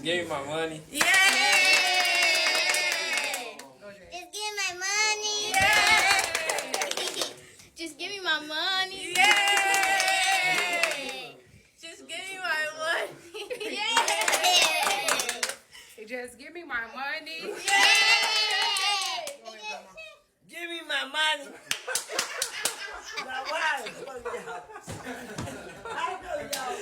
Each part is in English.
Just give me my money. Yay! Just give me my money. Yay! Just give me my money. Yay! Just give me my money. Yay! Just give me my money. Yay! Give me my money. Now, why? I know y'all.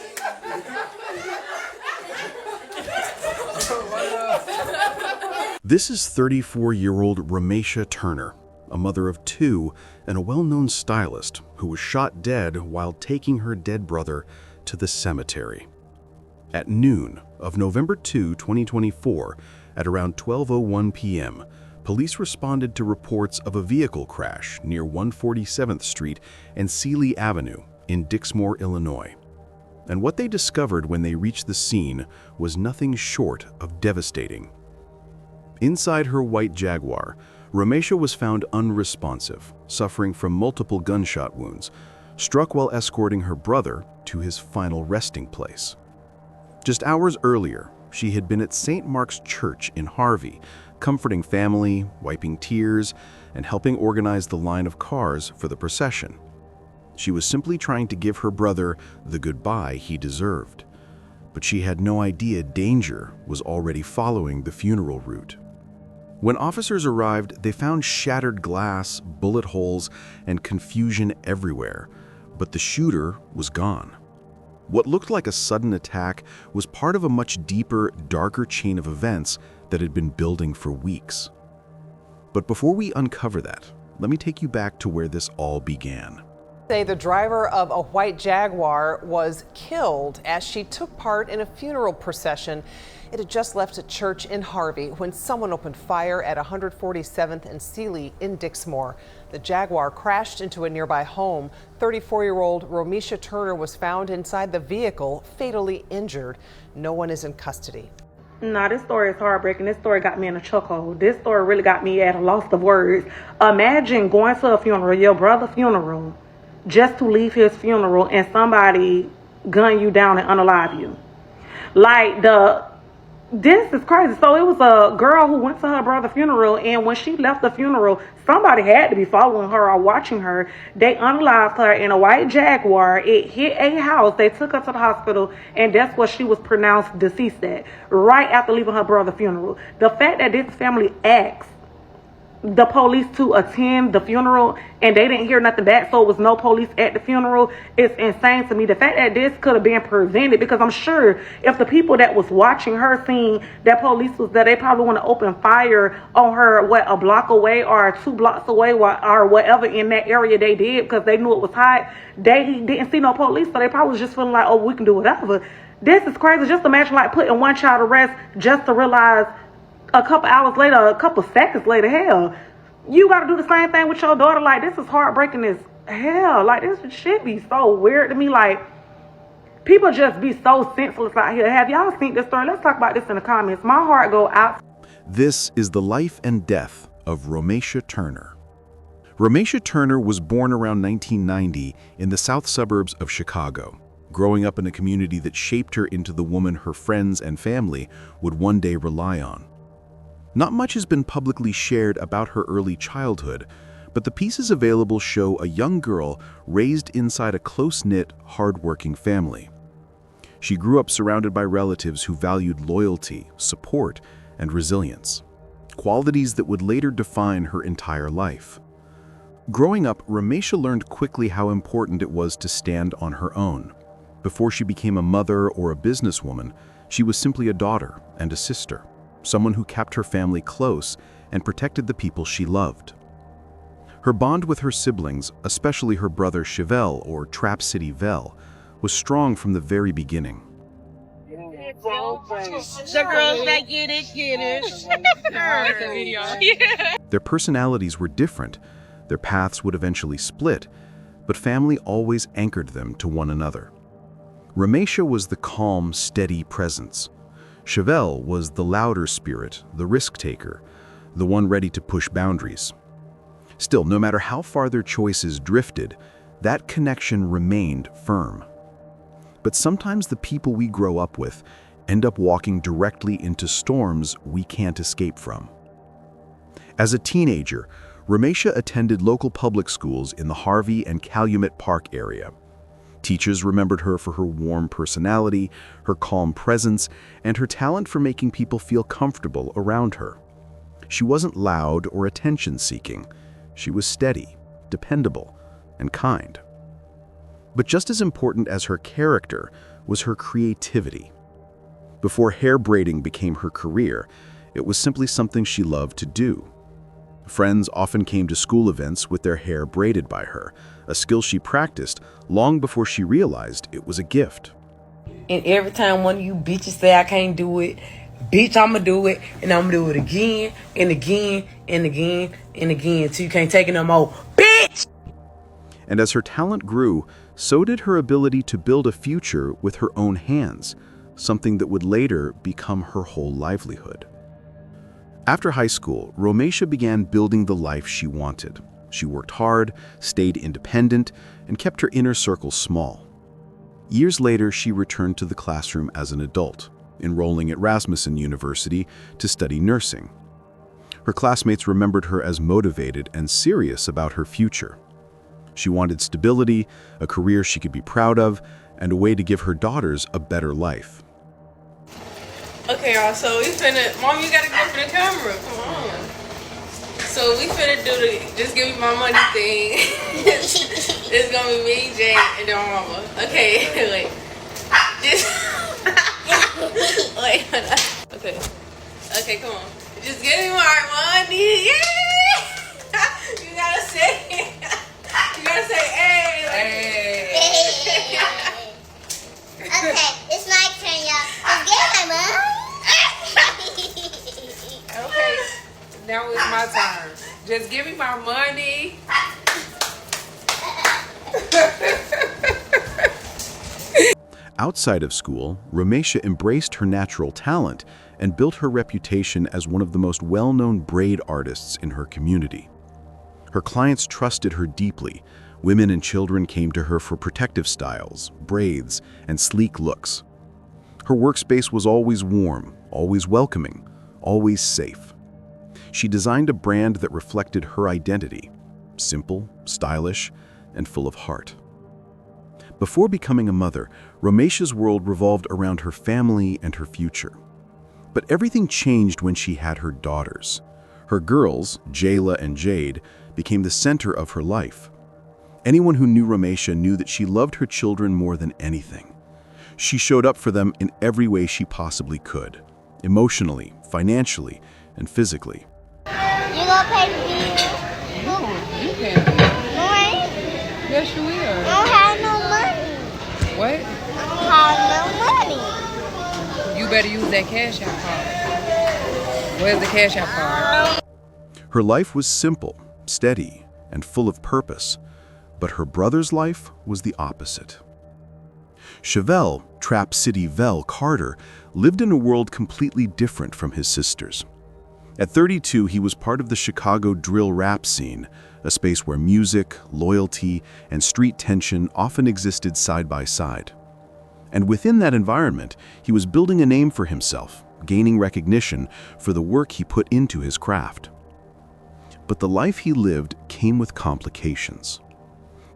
This is 34-year-old Romesha Turner, a mother of two and a well-known stylist who was shot dead while taking her dead brother to the cemetery. At noon of November 2, 2024, at around 12:01 p.m., police responded to reports of a vehicle crash near 147th Street and Seeley Avenue in Dixmoor, Illinois. And what they discovered when they reached the scene was nothing short of devastating. Inside her white Jaguar, Romesha was found unresponsive, suffering from multiple gunshot wounds, struck while escorting her brother to his final resting place. Just hours earlier, she had been at St. Mark's Church in Harvey, comforting family, wiping tears, and helping organize the line of cars for the procession. She was simply trying to give her brother the goodbye he deserved. But she had no idea danger was already following the funeral route. When officers arrived, they found shattered glass, bullet holes, and confusion everywhere, but the shooter was gone. What looked like a sudden attack was part of a much deeper, darker chain of events that had been building for weeks. But before we uncover that, let me take you back to where this all began. The driver of a white Jaguar was killed as she took part in a funeral procession. It had just left a church in Harvey when someone opened fire at 147th and Seeley in Dixmoor. The Jaguar crashed into a nearby home. 34-year-old Romesha Turner was found inside the vehicle, fatally injured. No one is in custody. Nah, this story is heartbreaking. This story got me in a chokehold. This story really got me at a loss of words. Imagine going to a funeral, your brother's funeral, just to leave his funeral and somebody gun you down and unalive you. This is crazy. So it was a girl who went to her brother's funeral, and when she left the funeral, somebody had to be following her or watching her. They unalived her in a white Jaguar. It hit a house. They took her to the hospital, and that's what she was pronounced deceased at, right after leaving her brother's funeral. The fact that this family asked the police to attend the funeral and they didn't hear nothing back, so it was no police at the funeral, it's insane to me. The fact that this could have been prevented, because I'm sure if the people that was watching her seeing that police was there, they probably want to open fire on her, a block away or 2 blocks away or whatever in that area they did, because they knew it was hot. They didn't see no police, so they probably was just feeling like, oh, we can do whatever. This is crazy. Just imagine putting one child to rest just to realize a couple hours later, a couple seconds later, hell, you got to do the same thing with your daughter. This is heartbreaking as hell. This shit be so weird to me. People just be so senseless out here. Have y'all seen this story? Let's talk about this in the comments. My heart go out. This is the life and death of Romesha Turner. Romesha Turner was born around 1990 in the south suburbs of Chicago, growing up in a community that shaped her into the woman her friends and family would one day rely on. Not much has been publicly shared about her early childhood, but the pieces available show a young girl raised inside a close-knit, hard-working family. She grew up surrounded by relatives who valued loyalty, support, and resilience, qualities that would later define her entire life. Growing up, Romesha learned quickly how important it was to stand on her own. Before she became a mother or a businesswoman, she was simply a daughter and a sister, someone who kept her family close and protected the people she loved. Her bond with her siblings, especially her brother Chavevel, or Trap City Vel, was strong from the very beginning. The girls that get it. Their personalities were different, their paths would eventually split, but family always anchored them to one another. Romesha was the calm, steady presence. Chavevel was the louder spirit, the risk-taker, the one ready to push boundaries. Still, no matter how far their choices drifted, that connection remained firm. But sometimes the people we grow up with end up walking directly into storms we can't escape from. As a teenager, Romesha attended local public schools in the Harvey and Calumet Park area. Teachers remembered her for her warm personality, her calm presence, and her talent for making people feel comfortable around her. She wasn't loud or attention-seeking. She was steady, dependable, and kind. But just as important as her character was her creativity. Before hair braiding became her career, it was simply something she loved to do. Friends often came to school events with their hair braided by her, a skill she practiced long before she realized it was a gift. And every time one of you bitches say I can't do it, bitch, I'ma do it, and I'ma do it again, and again, and again, and again, till you can't take it no more, bitch! And as her talent grew, so did her ability to build a future with her own hands, something that would later become her whole livelihood. After high school, Romesha began building the life she wanted. She worked hard, stayed independent, and kept her inner circle small. Years later, she returned to the classroom as an adult, enrolling at Rasmussen University to study nursing. Her classmates remembered her as motivated and serious about her future. She wanted stability, a career she could be proud of, and a way to give her daughters a better life. Okay, y'all, so we finna, Mom, you gotta go for the camera, come on. So we finna do the just give me my money thing. It's gonna be me, Jay, and then my mama. Okay, wait. Just, wait, hold on. Okay. Okay, come on. Just give me my money, yeah! You gotta say it. You gotta say, hey. Hey. Okay, it's my turn, y'all. Just get my money. Okay, now it's my turn. Just give me my money. Outside of school, Romesha embraced her natural talent and built her reputation as one of the most well-known braid artists in her community. Her clients trusted her deeply. Women and children came to her for protective styles, braids, and sleek looks. Her workspace was always warm, always welcoming, always safe. She designed a brand that reflected her identity, simple, stylish, and full of heart. Before becoming a mother, Romesha's world revolved around her family and her future. But everything changed when she had her daughters. Her girls, Jayla and Jade, became the center of her life. Anyone who knew Romesha knew that she loved her children more than anything. She showed up for them in every way she possibly could, emotionally, financially, and physically. You gonna pay the bill? No, you can't do it. No, I ain't. Yes, you I will. don't have no money. What? I don't have no money. You better use that cash out card. Where's the cash out card? Her life was simple, steady, and full of purpose, but her brother's life was the opposite. Chavevel, Trap City Vel Carter, lived in a world completely different from his sisters. At 32, he was part of the Chicago drill rap scene, a space where music, loyalty, and street tension often existed side by side. And within that environment, he was building a name for himself, gaining recognition for the work he put into his craft. But the life he lived came with complications.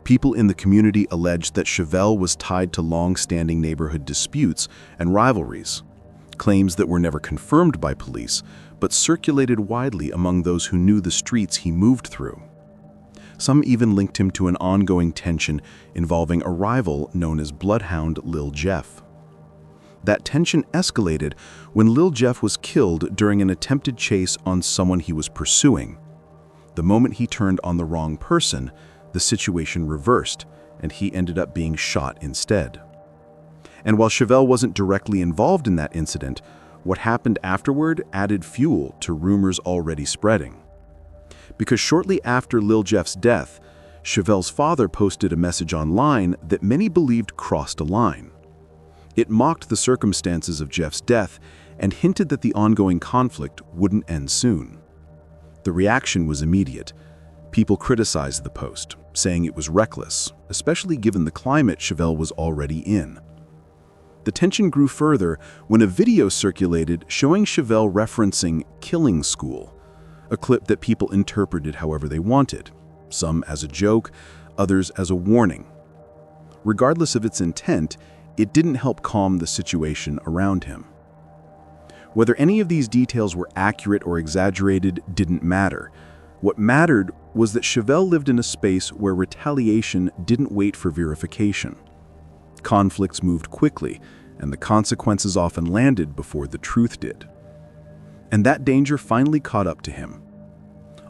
People in the community alleged that Chavevel was tied to long-standing neighborhood disputes and rivalries, claims that were never confirmed by police, but circulated widely among those who knew the streets he moved through. Some even linked him to an ongoing tension involving a rival known as Bloodhound Lil Jeff. That tension escalated when Lil Jeff was killed during an attempted chase on someone he was pursuing. The moment he turned on the wrong person, the situation reversed, and he ended up being shot instead. And while Chavevel wasn't directly involved in that incident, what happened afterward added fuel to rumors already spreading. Because shortly after Lil Jeff's death, Chavevel's father posted a message online that many believed crossed a line. It mocked the circumstances of Jeff's death and hinted that the ongoing conflict wouldn't end soon. The reaction was immediate. People criticized the post, saying it was reckless, especially given the climate Chavevel was already in. The tension grew further when a video circulated showing Chavevel referencing killing school, a clip that people interpreted however they wanted, some as a joke, others as a warning. Regardless of its intent, it didn't help calm the situation around him. Whether any of these details were accurate or exaggerated didn't matter. What mattered was that Chavevel lived in a space where retaliation didn't wait for verification. Conflicts moved quickly, and the consequences often landed before the truth did. And that danger finally caught up to him.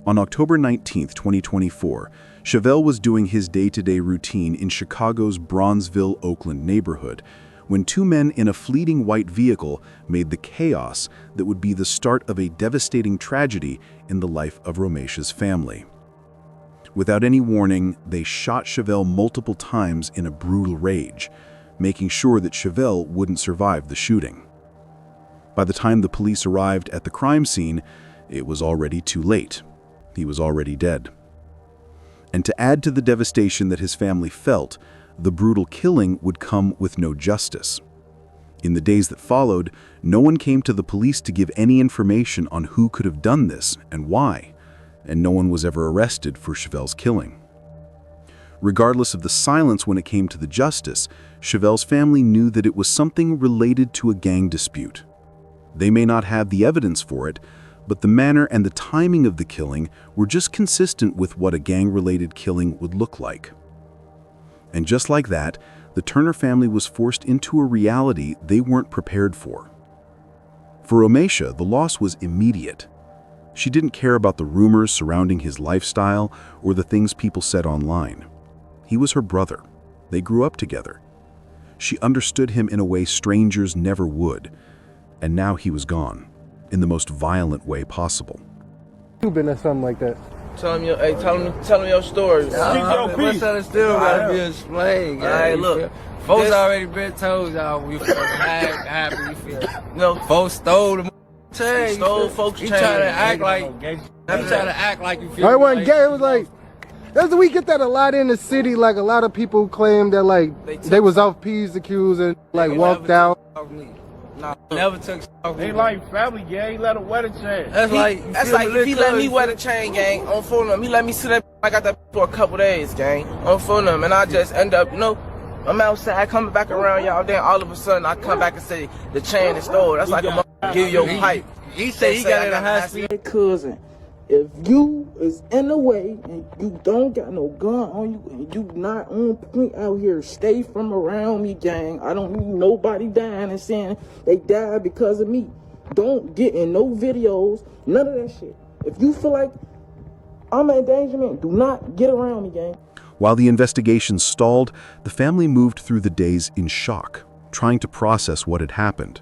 On October 19, 2024, Chavevel was doing his day-to-day routine in Chicago's Bronzeville, Oakland neighborhood when two men in a fleeting white vehicle made the chaos that would be the start of a devastating tragedy in the life of Romesha's family. Without any warning, they shot Chavevel multiple times in a brutal rage, making sure that Chavevel wouldn't survive the shooting. By the time the police arrived at the crime scene, it was already too late. He was already dead. And to add to the devastation that his family felt, the brutal killing would come with no justice. In the days that followed, no one came to the police to give any information on who could have done this and why, and no one was ever arrested for Chavevel's killing. Regardless of the silence when it came to the justice, Chavevel's family knew that it was something related to a gang dispute. They may not have the evidence for it, but the manner and the timing of the killing were just consistent with what a gang-related killing would look like. And just like that, the Turner family was forced into a reality they weren't prepared for. For Romesha, the loss was immediate. She didn't care about the rumors surrounding his lifestyle or the things people said online. He was her brother. They grew up together. She understood him in a way strangers never would, and now he was gone, in the most violent way possible. You been at something like that? Tell him your story. What's still gotta be explained, guys. Hey, look. Folks already been told y'all we feel happy, you feel. No, folks stole the chain. Stole folks' He chain. try to act like you feel. I wasn't gay. It was like, we get that a lot in the city. Like a lot of people claim that like they was off P's and Q's and like walked out. Nah, never took off. They like family, gang. He let him wear the chain. That's like if he let me wear the chain, gang, on phone him. He let me sit there. I got that for a couple days, gang, on phone him, and I just end up, I'm outside coming back around y'all. Then all of a sudden, I come back and say the chain is stolen. That's like a give you your pipe. He said he got it in a high speed. Cousin, if you is in the way and you don't got no gun on you and you not on point out here, stay from around me, gang. I don't need nobody dying and saying they died because of me. Don't get in no videos, none of that shit. If you feel like I'm an endangerment, do not get around me, gang. While the investigation stalled, the family moved through the days in shock, trying to process what had happened.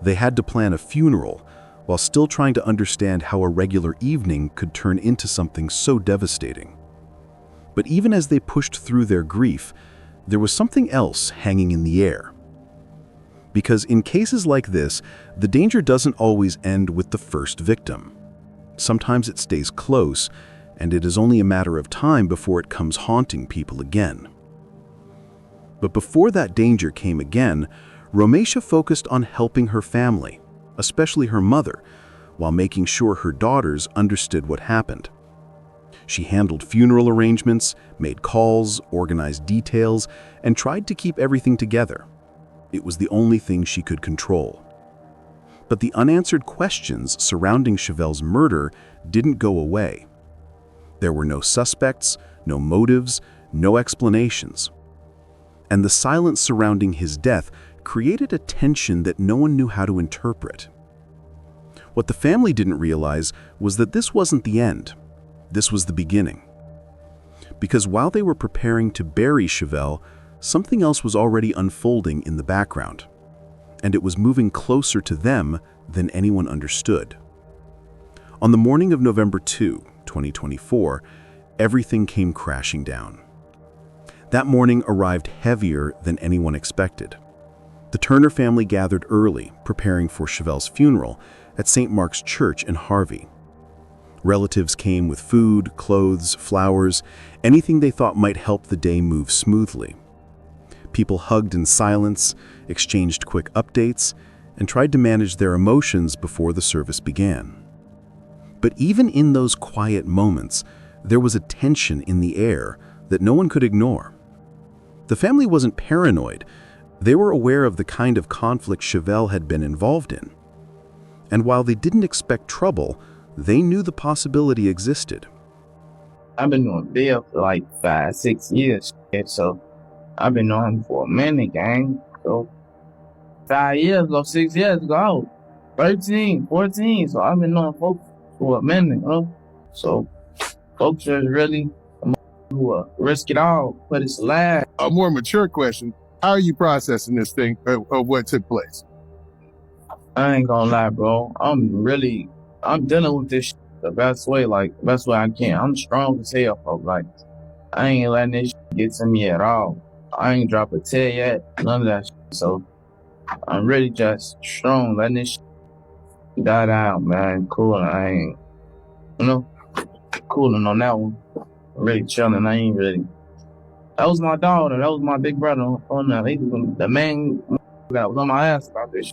They had to plan a funeral, while still trying to understand how a regular evening could turn into something so devastating. But even as they pushed through their grief, there was something else hanging in the air. Because in cases like this, the danger doesn't always end with the first victim. Sometimes it stays close, and it is only a matter of time before it comes haunting people again. But before that danger came again, Romesha focused on helping her family, especially her mother, while making sure her daughters understood what happened. She handled funeral arrangements, made calls, organized details, and tried to keep everything together. It was the only thing she could control. But the unanswered questions surrounding Chavevel's murder didn't go away. There were no suspects, no motives, no explanations. And the silence surrounding his death created a tension that no one knew how to interpret. What the family didn't realize was that this wasn't the end. This was the beginning. Because while they were preparing to bury Chavevel, something else was already unfolding in the background, and it was moving closer to them than anyone understood. On the morning of November 2, 2024, everything came crashing down. That morning arrived heavier than anyone expected. The Turner family gathered early, preparing for Chavevel's funeral at St. Mark's Church in Harvey. Relatives came with food, clothes, flowers, anything they thought might help the day move smoothly. People hugged in silence, exchanged quick updates, and tried to manage their emotions before the service began. But even in those quiet moments, there was a tension in the air that no one could ignore. The family wasn't paranoid. They were aware of the kind of conflict Chavevel had been involved in. And while they didn't expect trouble, they knew the possibility existed. I've been doing bail for like 5-6 years, so I've been on him for a minute, gang. So 5 years ago, 6 years ago, I was 13, 14, so I've been knowing folks for a minute, So folks are really who risk it all, but it's alive. A more mature question, how are you processing this thing of what took place? I ain't gonna lie, bro. I'm dealing with this the best way I can. I'm strong as hell, folks. Like, I ain't letting this get to me at all. I ain't drop a tear yet, none of that. So I'm really just strong, letting this die down, man. Cool, I ain't, cooling on that one. I'm really chilling. I ain't really. That was my daughter. That was my big brother on that. The man that was on my ass about this.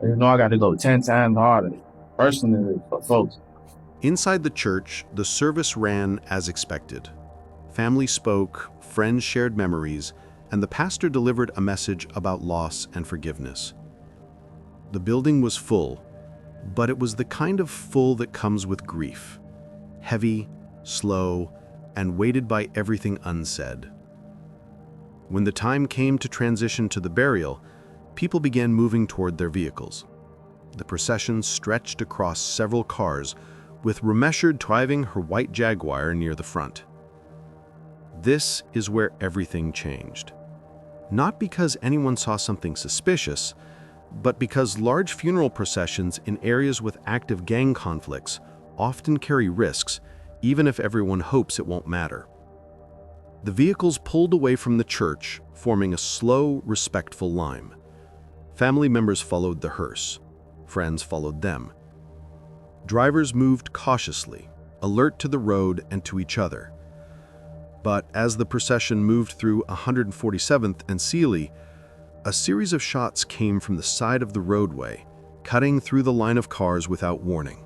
You know, I got to go 10 times harder, personally, for folks. Inside the church, the service ran as expected. Families spoke, friends shared memories, and the pastor delivered a message about loss and forgiveness. The building was full, but it was the kind of full that comes with grief. Heavy, slow, and weighted by everything unsaid. When the time came to transition to the burial, people began moving toward their vehicles. The procession stretched across several cars, with Romesha driving her white Jaguar near the front. This is where everything changed. Not because anyone saw something suspicious, but because large funeral processions in areas with active gang conflicts often carry risks, even if everyone hopes it won't matter. The vehicles pulled away from the church, forming a slow, respectful line. Family members followed the hearse. Friends followed them. Drivers moved cautiously, alert to the road and to each other. But as the procession moved through 147th and Sealy, a series of shots came from the side of the roadway, cutting through the line of cars without warning.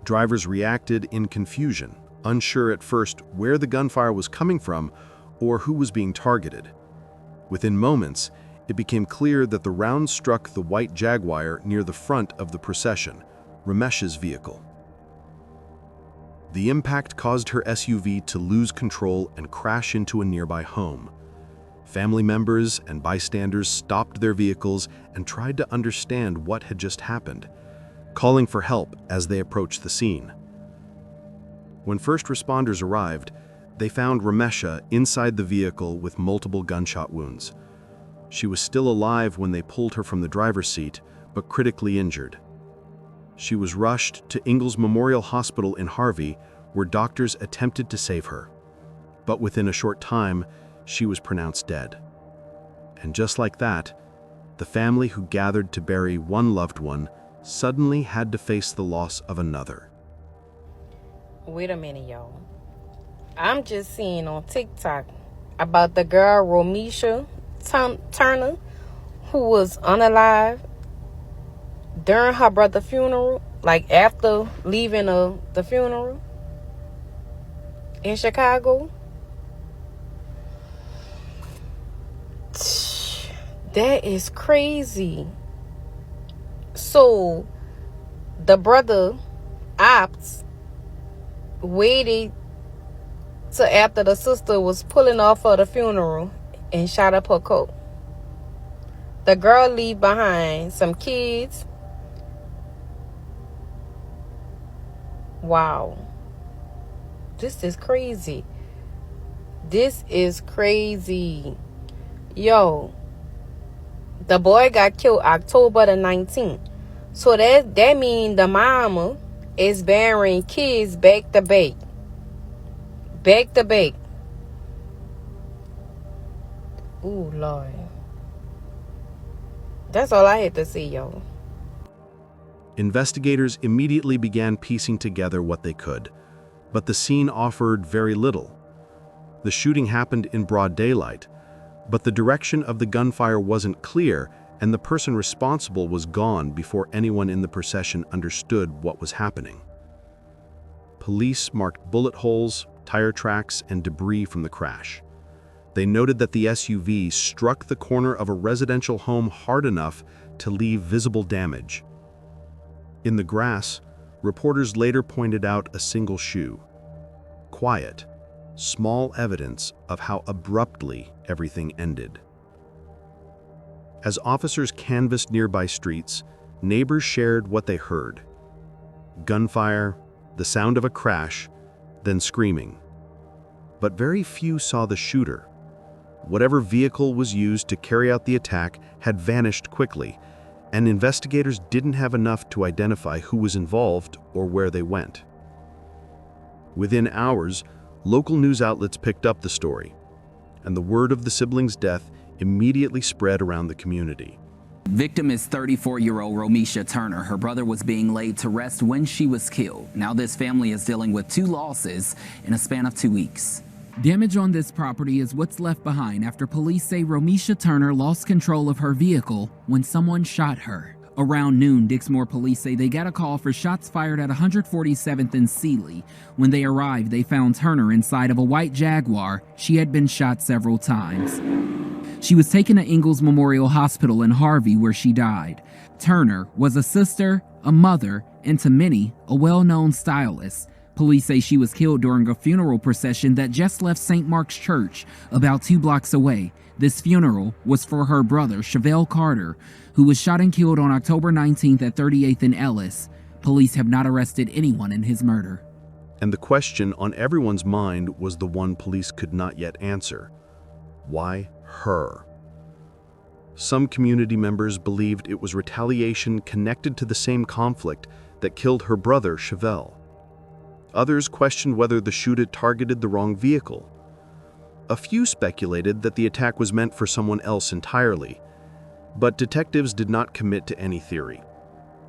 Drivers reacted in confusion, unsure at first where the gunfire was coming from or who was being targeted. Within moments, it became clear that the round struck the white Jaguar near the front of the procession, Romesha's vehicle. The impact caused her SUV to lose control and crash into a nearby home. Family members and bystanders stopped their vehicles and tried to understand what had just happened, calling for help as they approached the scene. When first responders arrived, they found Romesha inside the vehicle with multiple gunshot wounds. She was still alive when they pulled her from the driver's seat, but critically injured. She was rushed to Ingalls Memorial Hospital in Harvey, where doctors attempted to save her. But within a short time, she was pronounced dead. And just like that, the family who gathered to bury one loved one suddenly had to face the loss of another. Wait a minute, y'all. I'm just seeing on TikTok about the girl Romesha Turner, who was unalive during her brother's funeral, like after leaving the funeral in Chicago. That is crazy. So the brother Ops waited till after the sister was pulling off for the funeral and shot up her coat. The girl leave behind some kids. Wow. This is crazy. This is crazy. Yo, the boy got killed October the 19th. So that means the mama is bearing kids back to back. Back to back. Ooh, Lord. That's all I had to say, y'all. Investigators immediately began piecing together what they could, but the scene offered very little. The shooting happened in broad daylight, But the direction of the gunfire wasn't clear, and the person responsible was gone before anyone in the procession understood what was happening. Police marked bullet holes, tire tracks, and debris from the crash. They noted that the SUV struck the corner of a residential home hard enough to leave visible damage. In the grass, reporters later pointed out a single shoe. Quiet, small evidence of how abruptly everything ended. As officers canvassed nearby streets, neighbors shared what they heard. Gunfire, the sound of a crash, then screaming. But very few saw the shooter. Whatever vehicle was used to carry out the attack had vanished quickly, and investigators didn't have enough to identify who was involved or where they went. Within hours, local news outlets picked up the story, and the word of the siblings' death immediately spread around the community. Victim is 34-year-old Romesha Turner. Her brother was being laid to rest when she was killed. Now this family is dealing with 2 losses in a span of 2 weeks. Damage on this property is what's left behind after police say Romesha Turner lost control of her vehicle when someone shot her. Around noon, Dixmoor police say they got a call for shots fired at 147th and Sealy. When they arrived, they found Turner inside of a white Jaguar. She had been shot several times. She was taken to Ingalls Memorial Hospital in Harvey, where she died. Turner was a sister, a mother, and to many, a well-known stylist. Police say she was killed during a funeral procession that just left St. Mark's Church, about 2 blocks away. This funeral was for her brother, Chavevel Carter, who was shot and killed on October 19th at 38th and Ellis. Police have not arrested anyone in his murder. And the question on everyone's mind was the one police could not yet answer. Why her? Some community members believed it was retaliation connected to the same conflict that killed her brother, Chavevel. Others questioned whether the shooter targeted the wrong vehicle. A few speculated that the attack was meant for someone else entirely, but detectives did not commit to any theory.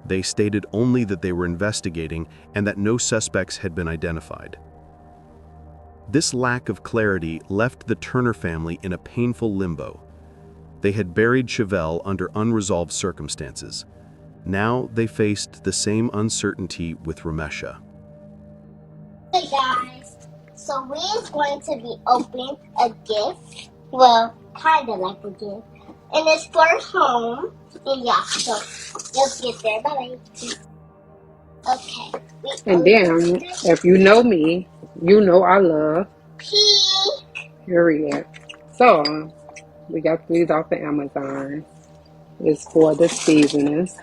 They stated only that they were investigating and that no suspects had been identified. This lack of clarity left the Turner family in a painful limbo. They had buried Chavevel under unresolved circumstances. Now they faced the same uncertainty with Romesha. Hey guys, so we're going to be opening a gift. Well, kind of like a gift. And it's for home. And yeah, so let's get there. Bye. Okay. And then, if you know me, you know I love pink. Period. So, we got these off of Amazon. It's for the seasonings.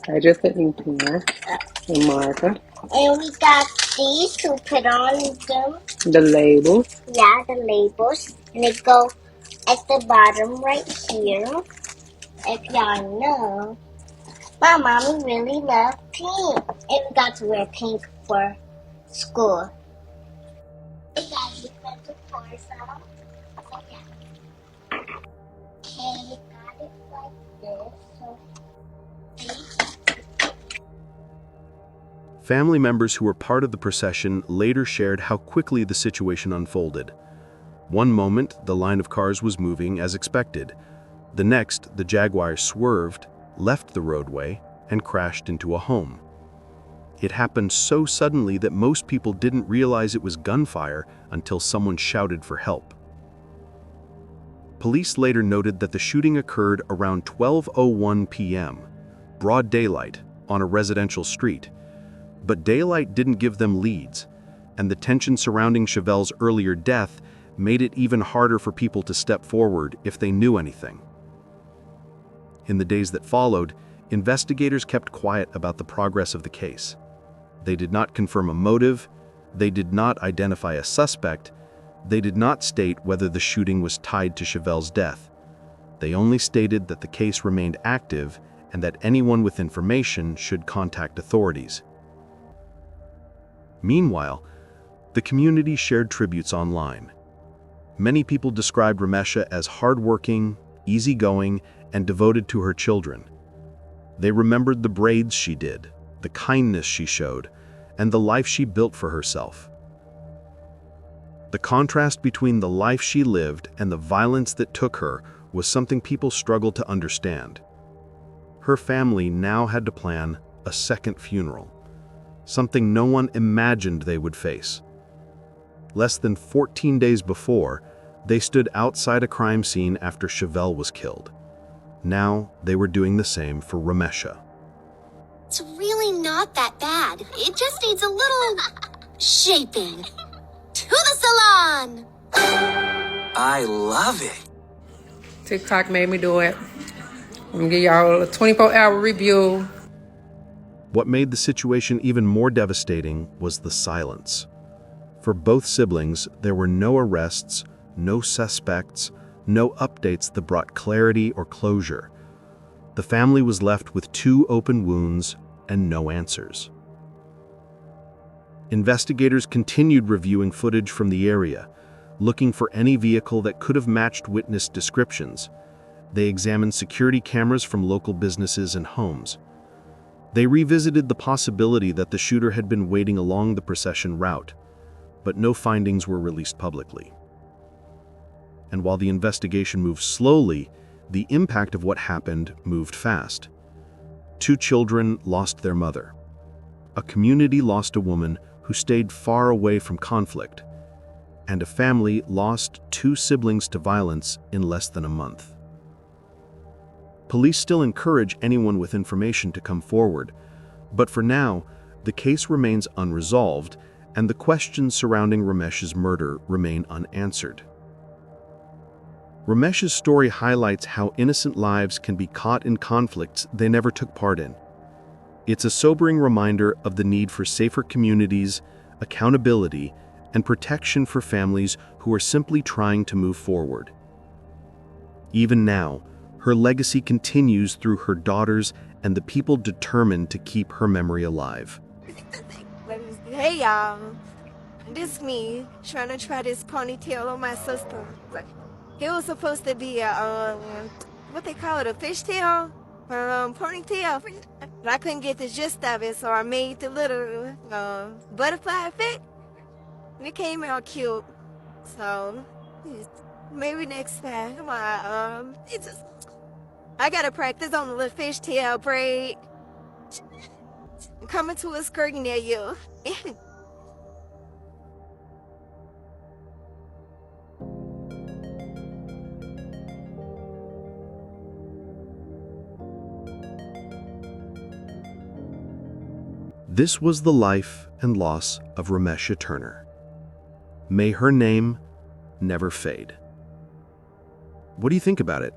I just put ink pen and marker. And we got these to put on them. The labels. Yeah, the labels. And they go at the bottom right here. If y'all know, my mommy really loves pink. And we got to wear pink for school. Hey guys, we got to pour some. Okay, got it like this. So, Family members who were part of the procession later shared how quickly the situation unfolded. One moment, the line of cars was moving as expected. The next, the Jaguar swerved, left the roadway, and crashed into a home. It happened so suddenly that most people didn't realize it was gunfire until someone shouted for help. Police later noted that the shooting occurred around 12:01 p.m., broad daylight, on a residential street. But daylight didn't give them leads, and the tension surrounding Chavevel's earlier death made it even harder for people to step forward if they knew anything. In the days that followed, investigators kept quiet about the progress of the case. They did not confirm a motive, they did not identify a suspect, they did not state whether the shooting was tied to Chavevel's death. They only stated that the case remained active and that anyone with information should contact authorities. Meanwhile, the community shared tributes online. Many people described Romesha as hardworking, easygoing, and devoted to her children. They remembered the braids she did, the kindness she showed, and the life she built for herself. The contrast between the life she lived and the violence that took her was something people struggled to understand. Her family now had to plan a second funeral, something no one imagined they would face. Less than 14 days before, they stood outside a crime scene after Chavevel was killed. Now they were doing the same for Romesha. It's really not that bad. It just needs a little shaping. To the salon! I love it. TikTok made me do it. I'm gonna give y'all a 24-hour review. What made the situation even more devastating was the silence. For both siblings, there were no arrests, no suspects, no updates that brought clarity or closure. The family was left with 2 open wounds and no answers. Investigators continued reviewing footage from the area, looking for any vehicle that could have matched witness descriptions. They examined security cameras from local businesses and homes. They revisited the possibility that the shooter had been waiting along the procession route, but no findings were released publicly. And while the investigation moved slowly, the impact of what happened moved fast. 2 children lost their mother. A community lost a woman who stayed far away from conflict, and a family lost 2 siblings to violence in less than a month. Police still encourage anyone with information to come forward, but for now, the case remains unresolved, and the questions surrounding Romesha's murder remain unanswered. Romesha's story highlights how innocent lives can be caught in conflicts they never took part in. It's a sobering reminder of the need for safer communities, accountability, and protection for families who are simply trying to move forward. Even now, her legacy continues through her daughters and the people determined to keep her memory alive. Hey y'all, this me trying to try this ponytail on my sister. It was supposed to be a, what they call it, a fishtail? Ponytail. But I couldn't get the gist of it, so I made the little butterfly effect. And it came out cute. So, maybe next time. Come on, I gotta practice on the little fishtail braid. Coming to a skirt near you. This was the life and loss of Romesha Turner. May her name never fade. What do you think about it?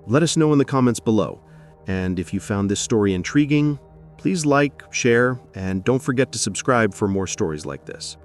Let us know in the comments below. And if you found this story intriguing, please like, share, and don't forget to subscribe for more stories like this.